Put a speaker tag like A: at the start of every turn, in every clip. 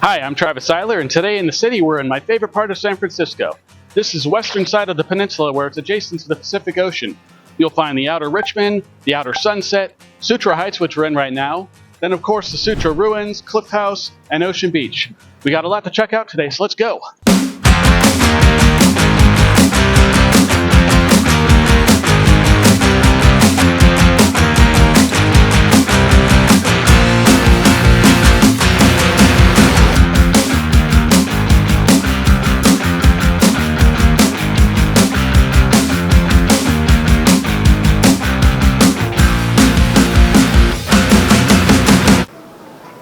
A: Hi, I'm Travis Seiler, and today in the city we're in my favorite part of San Francisco. This is the western side of the peninsula where it's adjacent to the Pacific Ocean. You'll find the Outer Richmond, the Outer Sunset, Sutro Heights, which we're in right now, then of course the Sutro Ruins, Cliff House, and Ocean Beach. We got a lot to check out today, so let's go!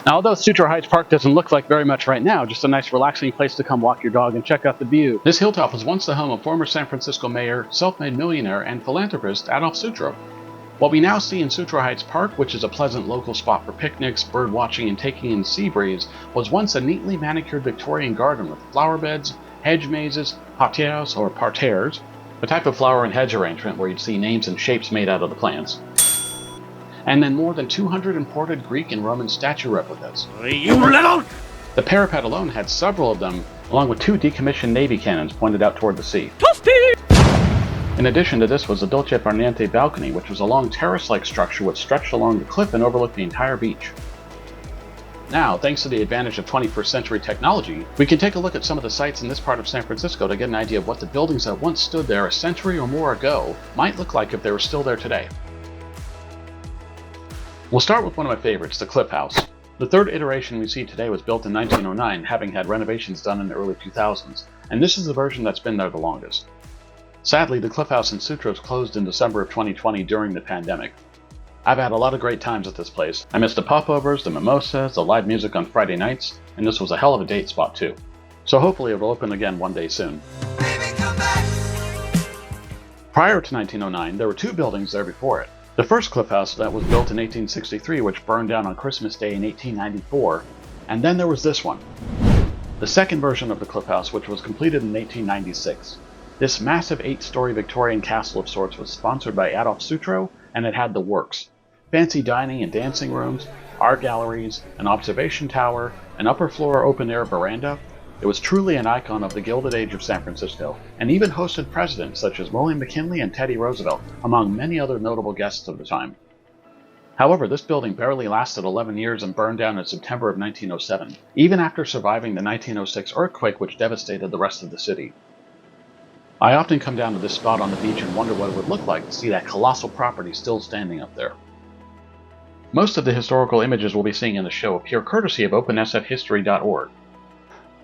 A: Now, although Sutro Heights Park doesn't look like very much right now, just a nice relaxing place to come walk your dog and check out the view. This hilltop was once the home of former San Francisco mayor, self-made millionaire, and philanthropist Adolph Sutro. What we now see in Sutro Heights Park, which is a pleasant local spot for picnics, bird watching, and taking in sea breeze, was once a neatly manicured Victorian garden with flower beds, hedge mazes, parterres or parterres, a type of flower and hedge arrangement where you'd see names and shapes made out of the plants, and then more than 200 imported Greek and Roman statue replicas. The parapet alone had several of them, along with 2 decommissioned Navy cannons pointed out toward the sea. In addition to this was the Dolce Far Niente balcony, which was a long terrace-like structure which stretched along the cliff and overlooked the entire beach. Now, thanks to the advantage of 21st century technology, we can take a look at some of the sites in this part of San Francisco to get an idea of what the buildings that once stood there a century or more ago might look like if they were still there today. We'll start with one of my favorites, the Cliff House. The third iteration we see today was built in 1909, having had renovations done in the early 2000s, and this is the version that's been there the longest. Sadly, the Cliff House in Sutro closed in December of 2020 during the pandemic. I've had a lot of great times at this place. I missed the popovers, the mimosas, the live music on Friday nights, and this was a hell of a date spot too. So hopefully it will open again one day soon.
B: Baby, come back.
A: Prior to 1909, there were 2 buildings there before it. The first Cliff House that was built in 1863, which burned down on Christmas Day in 1894, and then there was this one. The second version of the Cliff House, which was completed in 1896. This massive 8-story Victorian castle of sorts was sponsored by Adolph Sutro, and it had the works. Fancy dining and dancing rooms, art galleries, an observation tower, an upper floor open-air veranda. It was truly an icon of the Gilded Age of San Francisco, and even hosted presidents such as William McKinley and Teddy Roosevelt, among many other notable guests of the time. However, this building barely lasted 11 years and burned down in September of 1907, even after surviving the 1906 earthquake which devastated the rest of the city. I often come down to this spot on the beach and wonder what it would look like to see that colossal property still standing up there. Most of the historical images we'll be seeing in the show appear courtesy of OpenSFHistory.org.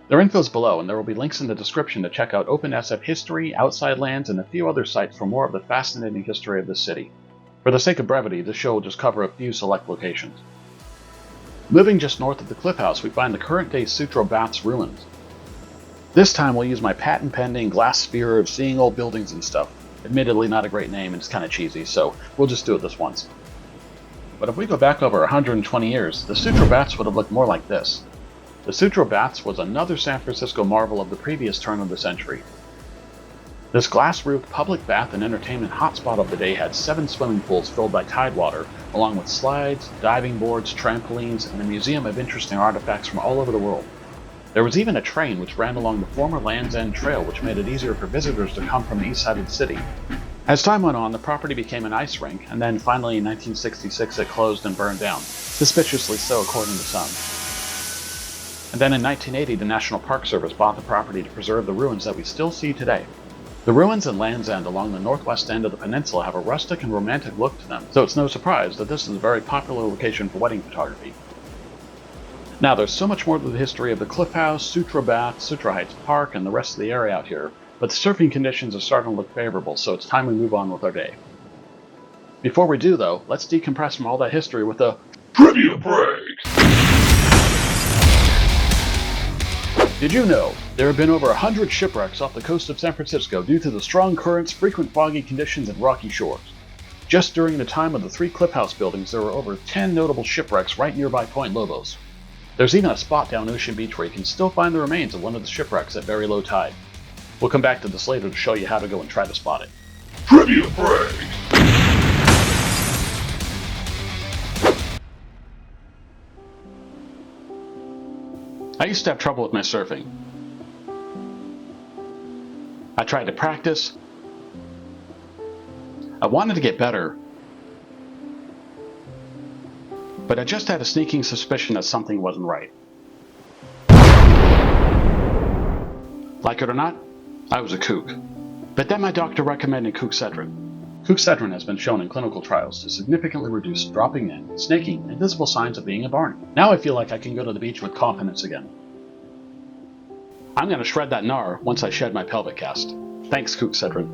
A: Their info's below, and there will be links in the description to check out OpenSFHistory, Outside Lands, and a few other sites for more of the fascinating history of this city. For the sake of brevity, this show will just cover a few select locations. Moving just north of the Cliff House, we find the current-day Sutro Baths ruins. This time we'll use my patent-pending glass sphere of seeing old buildings and stuff. Admittedly not a great name and it's kind of cheesy, so we'll just do it this once. But if we go back over 120 years, the Sutro Baths would have looked more like this. The Sutro Baths was another San Francisco marvel of the previous turn of the century. This glass-roofed public bath and entertainment hotspot of the day had 7 swimming pools filled by tidewater, along with slides, diving boards, trampolines, and a museum of interesting artifacts from all over the world. There was even a train which ran along the former Land's End Trail, which made it easier for visitors to come from the east side of the city. As time went on, the property became an ice rink, and then finally in 1966 it closed and burned down, suspiciously so according to some. And then in 1980, the National Park Service bought the property to preserve the ruins that we still see today. The ruins in Land's End along the northwest end of the peninsula have a rustic and romantic look to them, so it's no surprise that this is a very popular location for wedding photography. Now, there's so much more to the history of the Cliff House, Sutro Bath, Sutro Heights Park, and the rest of the area out here, but the surfing conditions are starting to look favorable, so it's time we move on with our day. Before we do, though, let's decompress from all that history with a trivia break! Did you know there have been over 100 shipwrecks off the coast of San Francisco due to the strong currents, frequent foggy conditions, and rocky shores? Just during the time of the 3 Cliff House buildings, there were over 10 notable shipwrecks right nearby Point Lobos. There's even a spot down Ocean Beach where you can still find the remains of one of the shipwrecks at very low tide. We'll come back to this later to show you how to go and try to spot it. Trivia break! I used to have trouble with my surfing. I tried to practice. I wanted to get better. But I just had a sneaking suspicion that something wasn't right. Like it or not, I was a kook. But then my doctor recommended Kookcedrine. Kookcedrine has been shown in clinical trials to significantly reduce dropping in, snaking, and visible signs of being a Barney. Now I feel like I can go to the beach with confidence again. I'm going to shred that gnar once I shed my pelvic cast. Thanks, Kookcedrine.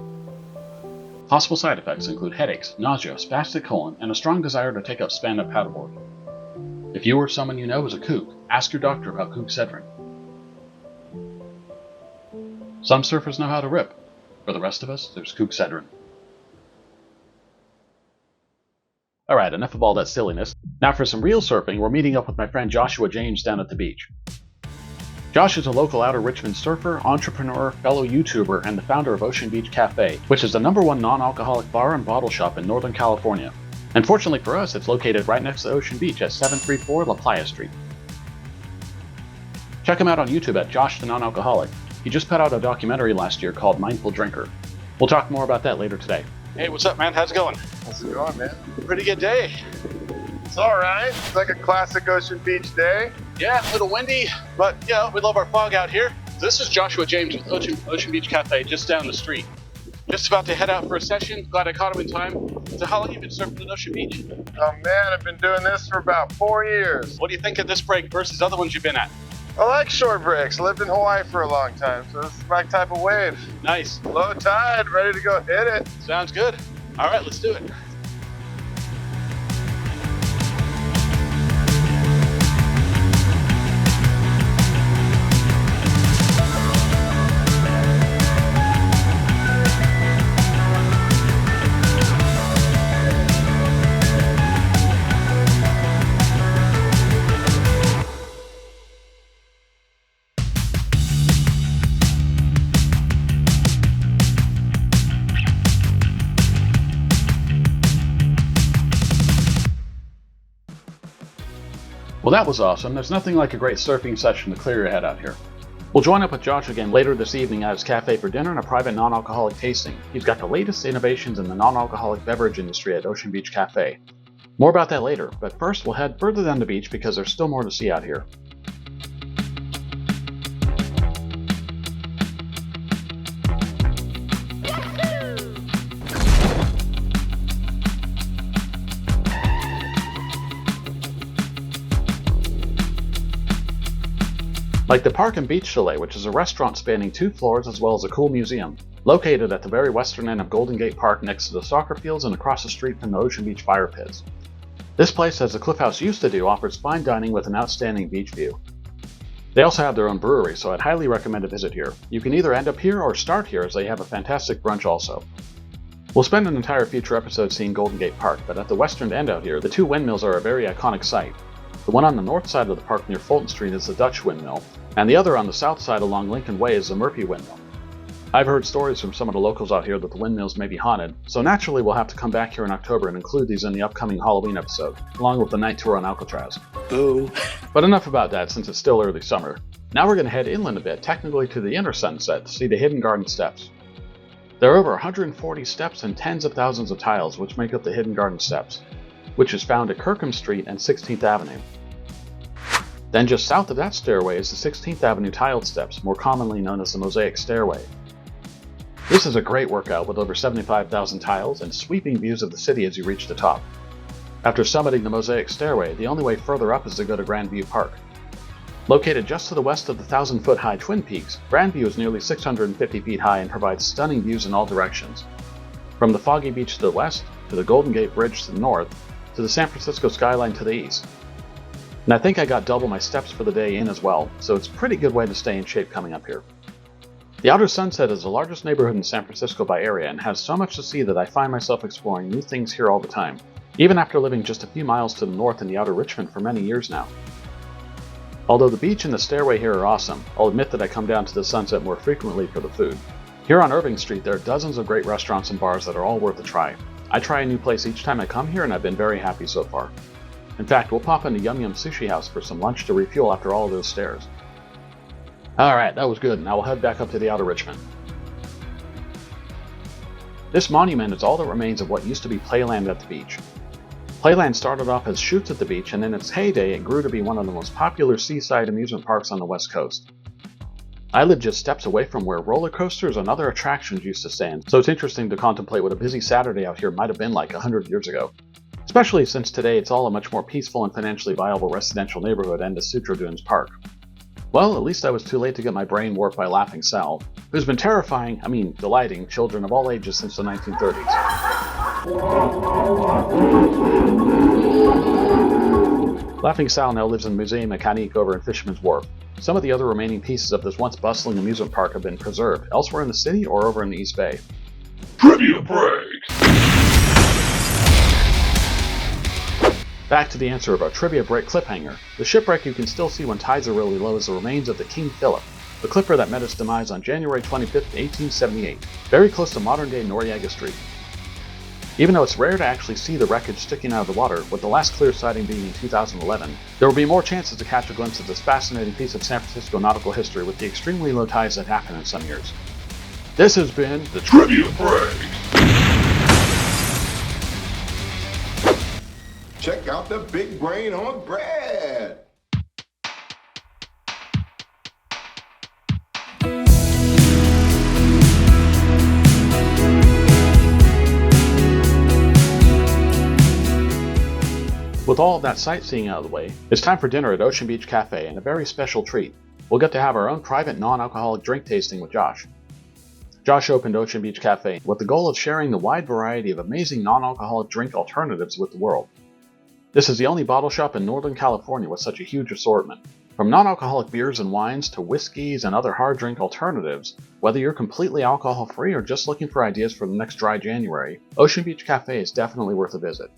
A: Possible side effects include headaches, nausea, spastic colon, and a strong desire to take up stand-up paddleboard. If you or someone you know is a kook, ask your doctor about Kookcedrine. Some surfers know how to rip. For the rest of us, there's Kookcedrine. Alright, enough of all that silliness. Now for some real surfing, we're meeting up with my friend Joshua James down at the beach. Josh is a local Outer Richmond surfer, entrepreneur, fellow YouTuber, and the founder of Ocean Beach Café, which is the #1 non-alcoholic bar and bottle shop in Northern California. And fortunately for us, it's located right next to Ocean Beach at 734 La Playa Street. Check him out on YouTube at Josh the Non-Alcoholic. He just put out a documentary last year called Mindful Drinker. We'll talk more about that later today. Hey, what's up, man? How's it going?
B: How's it going, man?
A: Pretty good day.
B: It's all right. It's like a classic Ocean Beach day.
A: Yeah, a little windy, but yeah, we love our fog out here. This is Joshua James with Ocean Beach Café just down the street. Just about to head out for a session. Glad I caught him in time. So how long have you been surfing at Ocean Beach?
B: Oh man, I've been doing this for about 4 years.
A: What do you think of this break versus other ones you've been at?
B: I like short breaks. I lived in Hawaii for a long time, so this is my type of wave.
A: Nice.
B: Low tide, ready to go hit it.
A: Sounds good. All right, let's do it. Well, that was awesome. There's nothing like a great surfing session to clear your head out here. We'll join up with Josh again later this evening at his cafe for dinner and a private non-alcoholic tasting. He's got the latest innovations in the non-alcoholic beverage industry at Ocean Beach Café. More about that later, but first we'll head further down the beach because there's still more to see out here. Like the Park and Beach Chalet, which is a restaurant spanning 2 floors as well as a cool museum, located at the very western end of Golden Gate Park next to the soccer fields and across the street from the Ocean Beach fire pits. This place, as the Cliff House used to do, offers fine dining with an outstanding beach view. They also have their own brewery, so I'd highly recommend a visit here. You can either end up here or start here, as they have a fantastic brunch also. We'll spend an entire future episode seeing Golden Gate Park, but at the western end out here, the 2 windmills are a very iconic sight. The one on the north side of the park near Fulton Street is the Dutch windmill, and the other on the south side along Lincoln Way is the Murphy windmill. I've heard stories from some of the locals out here that the windmills may be haunted, so naturally we'll have to come back here in October and include these in the upcoming Halloween episode, along with the night tour on Alcatraz. Boo. But enough about that since it's still early summer. Now we're going to head inland a bit, technically to the inner sunset, to see the Hidden Garden Steps. There are over 140 steps and tens of thousands of tiles which make up the Hidden Garden Steps, which is found at Kirkham Street and 16th Avenue. Then just south of that stairway is the 16th Avenue tiled steps, more commonly known as the Mosaic Stairway. This is a great workout with over 75,000 tiles and sweeping views of the city as you reach the top. After summiting the Mosaic Stairway, the only way further up is to go to Grandview Park. Located just to the west of the 1,000-foot-high Twin Peaks, Grandview is nearly 650 feet high and provides stunning views in all directions. From the Foggy Beach to the west, to the Golden Gate Bridge to the north, to the San Francisco skyline to the east. And I think I got double my steps for the day in as well, so it's a pretty good way to stay in shape coming up here. The Outer Sunset is the largest neighborhood in San Francisco by area and has so much to see that I find myself exploring new things here all the time, even after living just a few miles to the north in the Outer Richmond for many years now. Although the beach and the stairway here are awesome, I'll admit that I come down to the Sunset more frequently for the food. Here on Irving Street there are dozens of great restaurants and bars that are all worth a try. I try a new place each time I come here and I've been very happy so far. In fact, we'll pop into Yum Yum Sushi House for some lunch to refuel after all of those stairs. Alright, that was good. Now we'll head back up to the Outer Richmond. This monument is all that remains of what used to be Playland at the beach. Playland started off as shoots at the beach, and in its heyday it grew to be one of the most popular seaside amusement parks on the West Coast. I live just steps away from where roller coasters and other attractions used to stand, so it's interesting to contemplate what a busy Saturday out here might have been like 100 years ago. Especially since today it's all a much more peaceful and financially viable residential neighborhood and a Sutro Dunes park. Well, at least I was too late to get my brain warped by Laughing Sal, who's been delighting children of all ages since the 1930s. Laughing Sal now lives in Musée Mécanique over in Fisherman's Wharf. Some of the other remaining pieces of this once bustling amusement park have been preserved, elsewhere in the city or over in the East Bay.
C: Trivia break!
A: Back to the answer of our trivia break cliffhanger. The shipwreck you can still see when tides are really low is the remains of the King Philip, the clipper that met its demise on January 25, 1878, very close to modern-day Noriega Street. Even though it's rare to actually see the wreckage sticking out of the water, with the last clear sighting being in 2011, there will be more chances to catch a glimpse of this fascinating piece of San Francisco nautical history with the extremely low tides that happen in some years. This has been the Trivia Break!
C: Check out the big brain on Brad!
A: With all of that sightseeing out of the way, it's time for dinner at Ocean Beach Café and a very special treat. We'll get to have our own private non-alcoholic drink tasting with Josh. Josh opened Ocean Beach Café with the goal of sharing the wide variety of amazing non-alcoholic drink alternatives with the world. This is the only bottle shop in Northern California with such a huge assortment. From non-alcoholic beers and wines to whiskeys and other hard drink alternatives, whether you're completely alcohol-free or just looking for ideas for the next dry January, Ocean Beach Café is definitely worth a visit.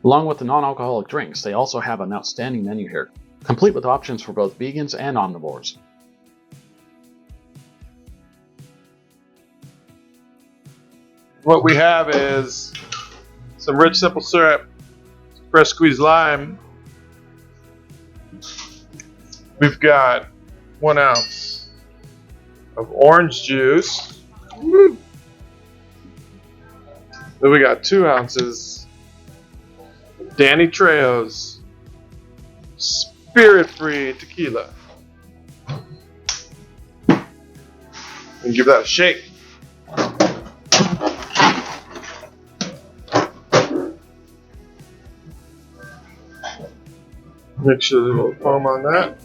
A: Along with the non-alcoholic drinks, they also have an outstanding menu here, complete with options for both vegans and omnivores.
B: What we have is some rich simple syrup, fresh squeezed lime. We've got 1 ounce of orange juice. Woo. Then we got 2 ounces of Danny Trejo's spirit-free tequila. And give that a shake. Make sure there's a little foam on that.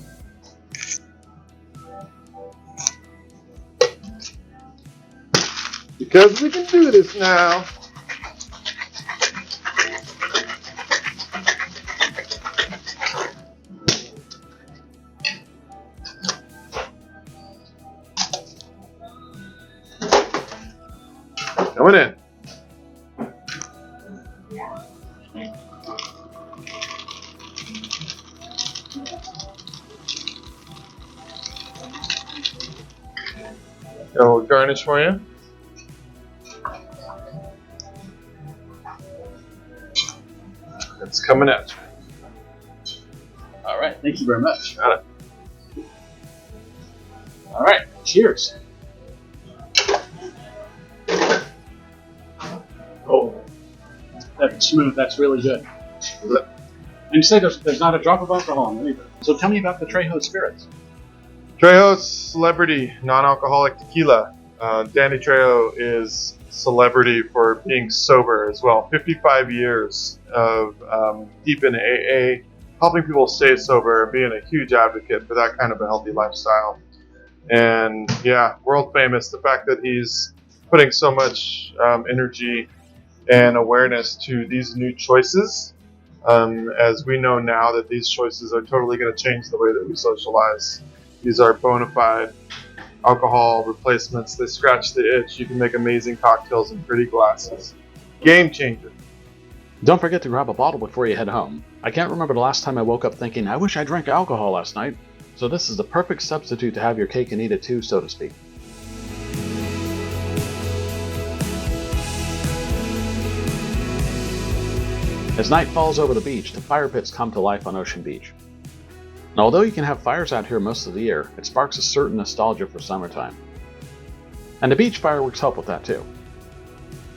B: Because we can do this now. Coming in. Got a little garnish for you. It's coming at you.
A: Alright, thank you very much.
B: Got it.
A: Alright, cheers. Oh, that's smooth, that's really good. And you say there's not a drop of alcohol in it either. So tell me about the Trejo spirits.
B: Trejo's celebrity non-alcoholic tequila. Danny Trejo is celebrity for being sober as well. 55 years of deep in AA, helping people stay sober, being a huge advocate for that kind of a healthy lifestyle. And yeah, world famous. The fact that he's putting so much energy and awareness to these new choices, as we know now that these choices are totally going to change the way that we socialize. These are bona fide alcohol replacements. They scratch the itch. You can make amazing cocktails in pretty glasses. Game changer.
A: Don't forget to grab a bottle before you head home. I can't remember the last time I woke up thinking, I wish I drank alcohol last night. So this is the perfect substitute to have your cake and eat it too, so to speak. As night falls over the beach, the fire pits come to life on Ocean Beach. And although you can have fires out here most of the year, it sparks a certain nostalgia for summertime. And the beach fireworks help with that too.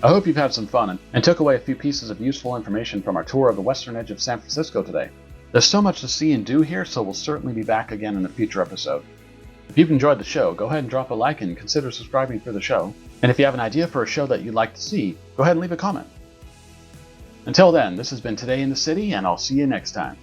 A: I hope you've had some fun and took away a few pieces of useful information from our tour of the western edge of San Francisco today. There's so much to see and do here, so we'll certainly be back again in a future episode. If you've enjoyed the show, go ahead and drop a like and consider subscribing for the show. And if you have an idea for a show that you'd like to see, go ahead and leave a comment. Until then, this has been Today in the City, and I'll see you next time.